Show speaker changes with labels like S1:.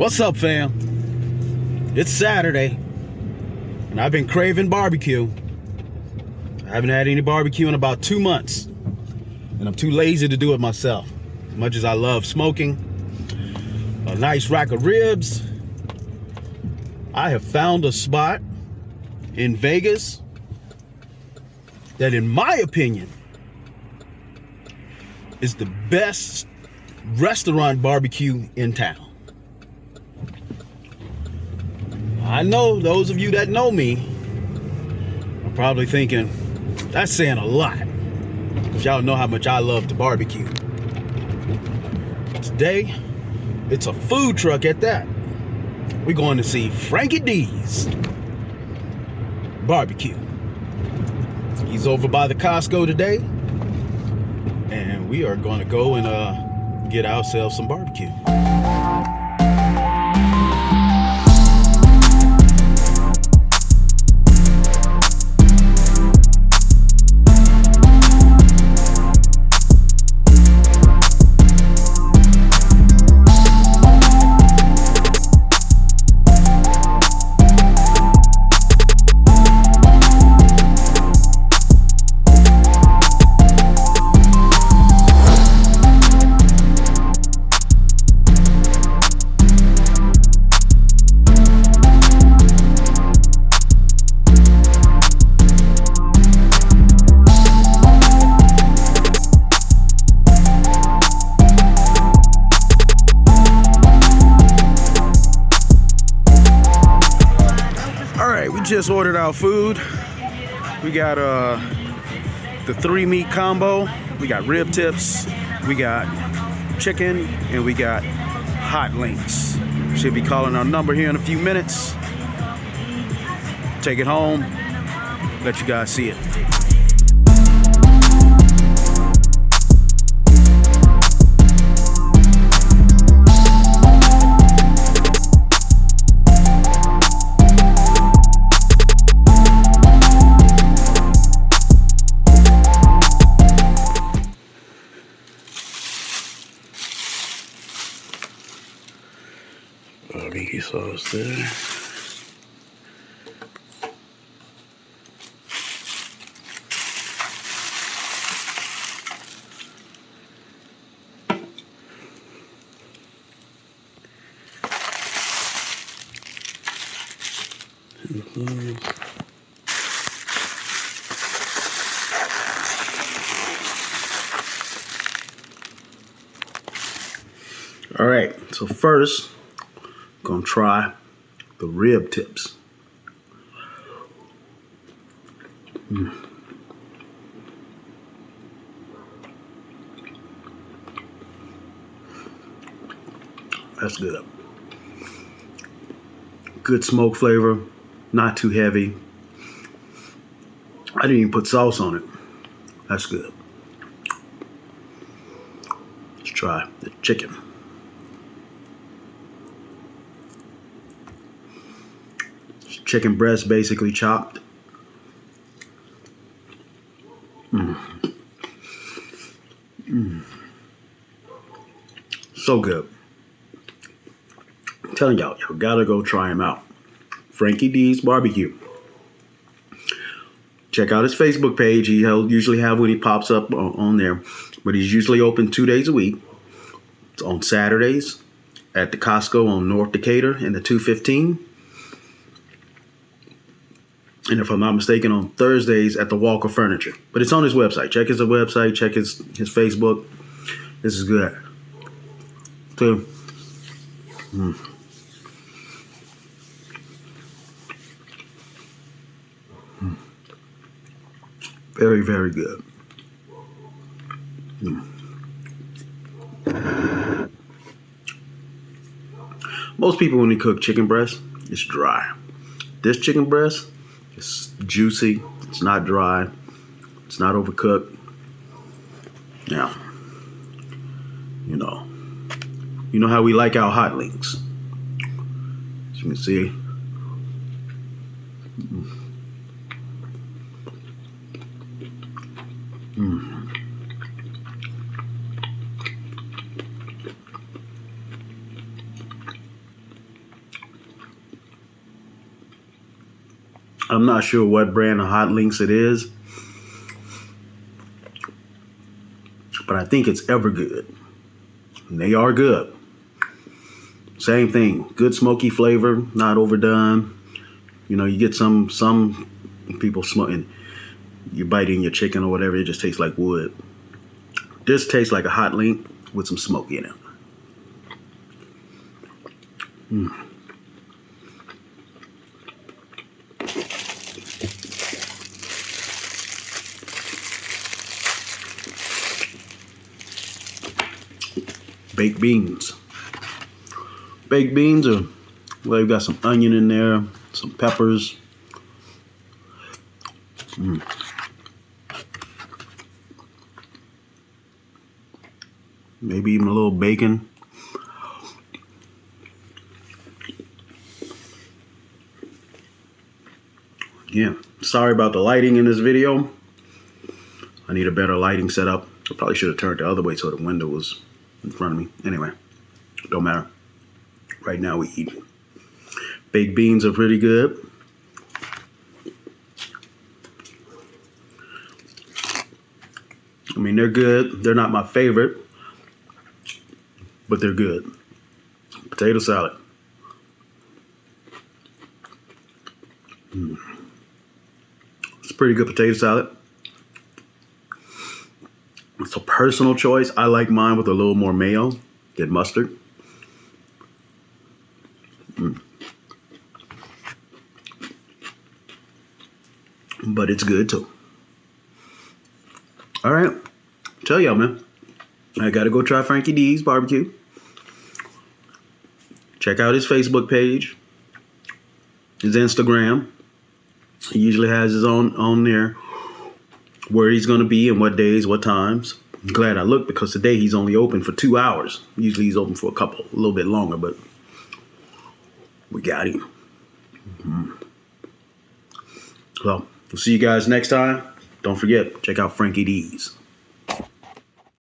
S1: What's up, fam? It's Saturday, and I've been craving barbecue. I haven't had any barbecue in about 2 months, and I'm too lazy to do it myself. As much as I love smoking a nice rack of ribs, I have found a spot in Vegas that, in my opinion, is the best restaurant barbecue in town. I know those of you that know me are probably thinking, that's saying a lot, because y'all know how much I love to barbecue. Today, it's a food truck at that. We're going to see Frankie D's barbecue. He's over by the Costco today, and we are going to go and get ourselves some barbecue. Just ordered our food. We got the 3-meat combo. We got rib tips, we got chicken, and we got hot links. Should be calling our number here in a few minutes. Take it home, let you guys see it. Barbecue sauce there. All right, so first, gonna try the rib tips. That's good. Good smoke flavor, not too heavy. I didn't even put sauce on it. That's good. Let's try the chicken. Chicken breast, basically chopped. So good. I'm telling y'all gotta go try him out. Frankie D's Barbecue. Check out his Facebook page. He'll usually have when he pops up on there, but he's usually open 2 days a week. It's on Saturdays at the Costco on North Decatur in the 215. And if I'm not mistaken, on Thursdays at the Walker Furniture. But it's on his website. Check his website. Check his Facebook. This is good. So, very, very good. Most people, when they cook chicken breast, it's dry. This chicken breast, it's juicy. It's not dry. It's not overcooked. Now, you know how we like our hot links. As you can see. I'm not sure what brand of hot links it is, but I think it's Evergood. And they are good. Same thing, good smoky flavor, not overdone. You know, you get some people smoking, you bite in your chicken or whatever, it just tastes like wood. This tastes like a hot link with some smoke in it. Baked beans. Baked beans are, well, you've got some onion in there, some peppers. Maybe even a little bacon. Yeah, sorry about the lighting in this video. I need a better lighting setup. I probably should have turned the other way so the window was in front of me. Anyway, don't matter. Right now we eat. Baked beans are pretty good. I mean, they're good. They're not my favorite, but they're good. Potato salad. It's a pretty good potato salad. It's a personal choice. I like mine with a little more mayo than mustard. But it's good too. All right. Tell y'all, man. I got to go try Frankie D's barbecue. Check out his Facebook page. His Instagram. He usually has his own on there where he's going to be and what days, what times. I'm glad I looked because today he's only open for 2 hours. Usually he's open for a little bit longer, but we got him. Well, we'll see you guys next time. Don't forget, check out Frankie D's.